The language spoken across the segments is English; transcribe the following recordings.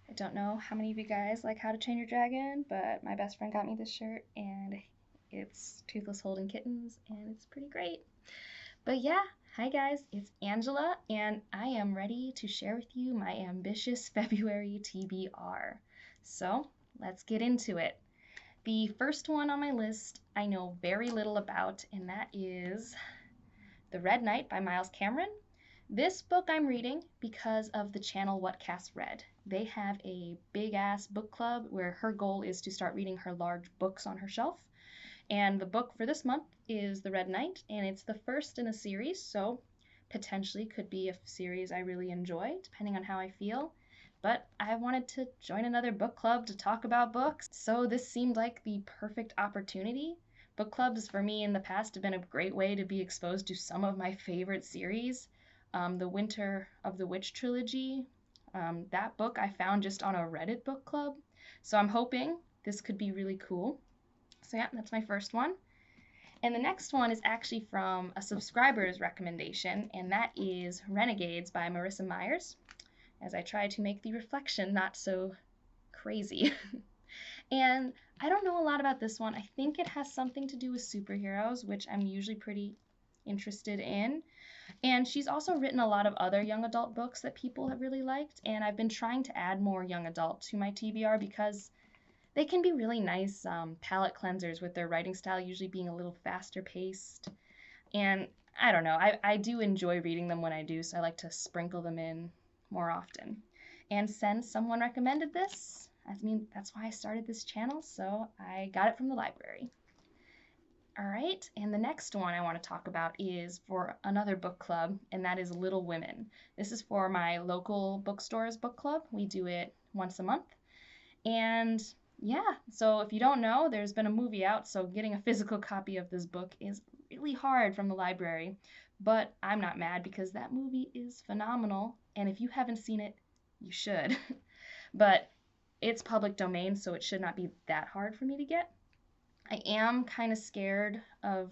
I don't know how many of you guys like How to Train Your Dragon, but my best friend got me this shirt and it's Toothless Holding Kittens and it's pretty great. But yeah, hi guys, it's Angela and I am ready to share with you my ambitious February TBR. So let's get into it. The first one on my list I know very little about, and that is The Red Knight by Miles Cameron. This book I'm reading because of the channel What Cass Read. They have a big ass book club where her goal is to start reading her large books on her shelf. And the book for this month is The Red Knight, and it's the first in a series, so potentially could be a series I really enjoy, depending on how I feel. But I wanted to join another book club to talk about books, so this seemed like the perfect opportunity. Book clubs for me in the past have been a great way to be exposed to some of my favorite series. The Winter of the Witch trilogy, that book I found just on a Reddit book club, so I'm hoping this could be really cool. So yeah, that's my first one. And the next one is actually from a subscriber's recommendation, and that is Renegades by Marissa Myers, as I try to make the reflection not so crazy. And I don't know a lot about this one. I think it has something to do with superheroes, which I'm usually pretty interested in. And she's also written a lot of other young adult books that people have really liked, and I've been trying to add more young adult to my TBR because they can be really nice palate cleansers with their writing style usually being a little faster paced. And I don't know, I do enjoy reading them when I do, so I like to sprinkle them in more often. And since someone recommended this, I mean, that's why I started this channel, so I got it from the library. All right, and the next one I want to talk about is for another book club, and that is Little Women. This is for my local bookstore's book club. We do it once a month. And yeah, so if you don't know, there's been a movie out, so getting a physical copy of this book is really hard from the library. But I'm not mad because that movie is phenomenal, and if you haven't seen it, you should. But it's public domain, so it should not be that hard for me to get. I am kind of scared of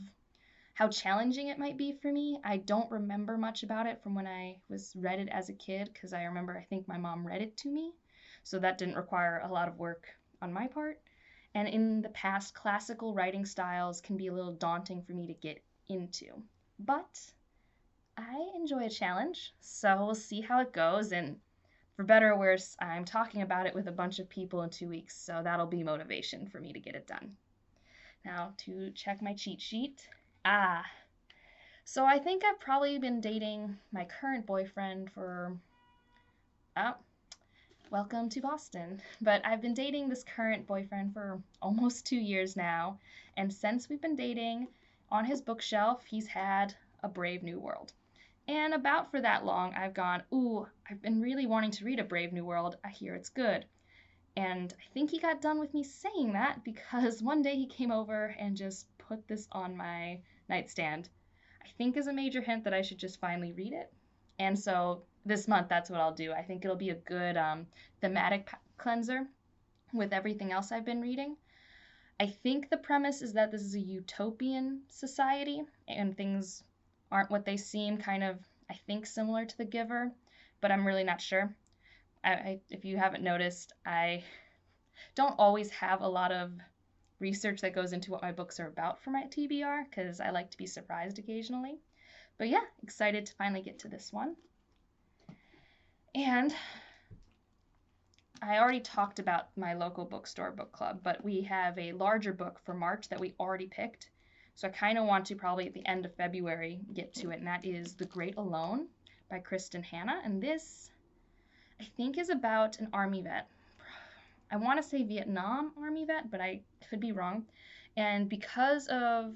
how challenging it might be for me. I don't remember much about it from when I was read it as a kid because I remember I think my mom read it to me. So that didn't require a lot of work on my part. And in the past, classical writing styles can be a little daunting for me to get into. But I enjoy a challenge, so we'll see how it goes. And for better or worse, I'm talking about it with a bunch of people in 2 weeks, so that'll be motivation for me to get it done. Now, to check my cheat sheet. Ah, so I think I've probably been dating my current boyfriend for, oh, welcome to Boston. But I've been dating this current boyfriend for almost 2 years now, and since we've been dating, on his bookshelf, he's had A Brave New World. And about for that long, I've gone, ooh, I've been really wanting to read A Brave New World. I hear it's good. And I think he got done with me saying that because one day he came over and just put this on my nightstand. I think is a major hint that I should just finally read it. And so this month, that's what I'll do. I think it'll be a good thematic cleanser with everything else I've been reading. I think the premise is that this is a utopian society and things aren't what they seem, kind of, I think, similar to The Giver, but I'm really not sure. If you haven't noticed, I don't always have a lot of research that goes into what my books are about for my TBR because I like to be surprised occasionally. But yeah, excited to finally get to this one. And I already talked about my local bookstore book club, but we have a larger book for March that we already picked. So I kind of want to probably at the end of February get to it, and that is The Great Alone by Kristen Hanna. And this I think is about an army vet. I want to say Vietnam army vet, but I could be wrong. And because of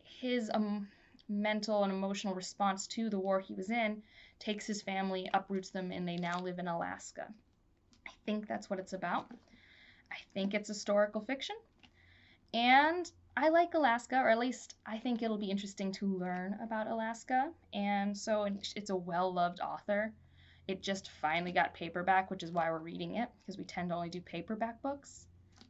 his mental and emotional response to the war he was in, takes his family, uproots them, and they now live in Alaska. I think that's what it's about. I think it's historical fiction. And I like Alaska, or at least I think it'll be interesting to learn about Alaska. And so it's a well-loved author. It just finally got paperback, which is why we're reading it, because we tend to only do paperback books.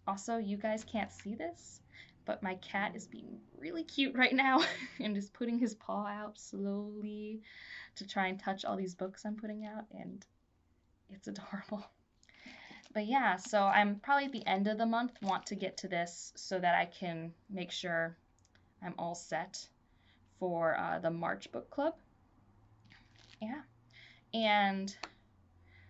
Also, you guys can't see this, but my cat is being really cute right now and is putting his paw out slowly to try and touch all these books I'm putting out, and it's adorable. But yeah, so I'm probably at the end of the month want to get to this so that I can make sure I'm all set for the March book club. Yeah. And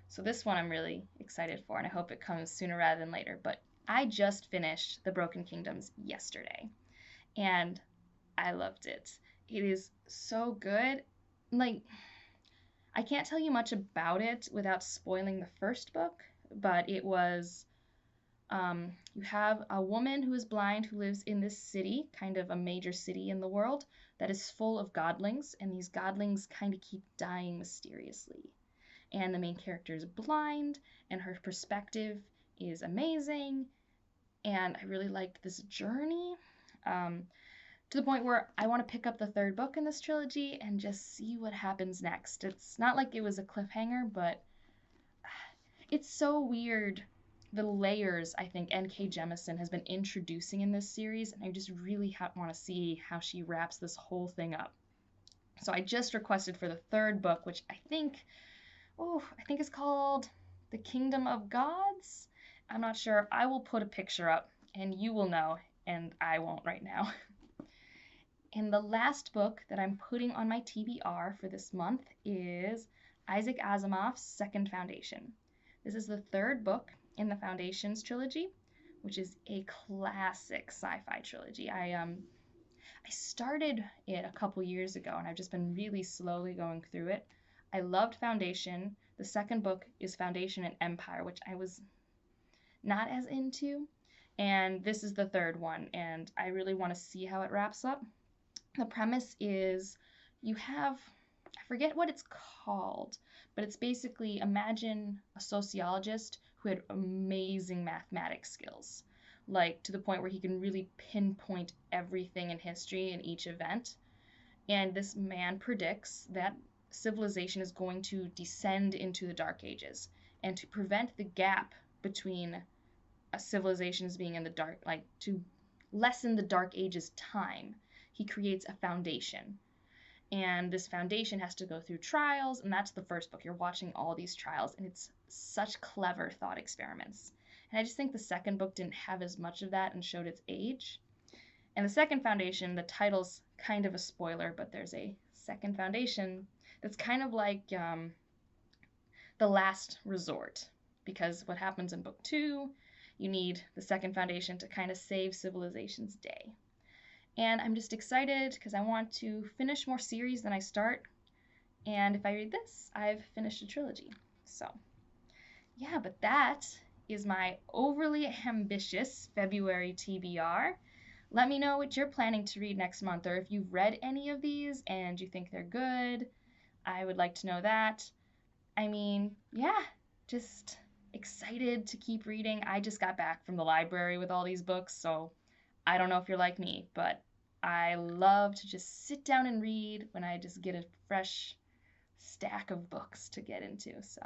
so this one I'm really excited for, and I hope it comes sooner rather than later. But I just finished The Broken Kingdoms yesterday, and I loved it. It is so good. Like, I can't tell you much about it without spoiling the first book, but it was you have a woman who is blind who lives in this city, kind of a major city in the world, that is full of godlings, and these godlings kind of keep dying mysteriously. And the main character is blind, and her perspective is amazing, and I really liked this journey. Um, to the point where I want to pick up the third book in this trilogy and just see what happens next. It's not like it was a cliffhanger, but it's so weird the layers I think N.K. Jemisin has been introducing in this series, and I just really want to see how she wraps this whole thing up. So I just requested for the third book, which I think it's called The Kingdom of Gods. I'm not sure. I will put a picture up, and you will know, and I won't right now. And the last book that I'm putting on my TBR for this month is Isaac Asimov's Second Foundation. This is the third book in the Foundations trilogy, which is a classic sci-fi trilogy. I started it a couple years ago, and I've just been really slowly going through it. I loved Foundation. The second book is Foundation and Empire, which I was not as into. And this is the third one, and I really want to see how it wraps up. The premise is you have, I forget what it's called, but it's basically imagine a sociologist who had amazing mathematics skills, like to the point where he can really pinpoint everything in history in each event. And this man predicts that civilization is going to descend into the Dark Ages. And to prevent the gap between civilizations being in the dark, like to lessen the Dark Ages time, he creates a foundation. And this foundation has to go through trials, and that's the first book. You're watching all these trials, and it's such clever thought experiments. And I just think the second book didn't have as much of that and showed its age. And the second foundation, the title's kind of a spoiler, but there's a second foundation that's kind of like the last resort. Because what happens in book 2, you need the second foundation to kind of save civilization's day. And I'm just excited because I want to finish more series than I start. And if I read this, I've finished a trilogy. So, yeah, but that is my overly ambitious February TBR. Let me know what you're planning to read next month, or if you've read any of these and you think they're good. I would like to know that. I mean, yeah, just excited to keep reading. I just got back from the library with all these books, so I don't know if you're like me, but I love to just sit down and read when I just get a fresh stack of books to get into. So,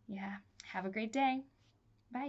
yeah, have a great day. Bye.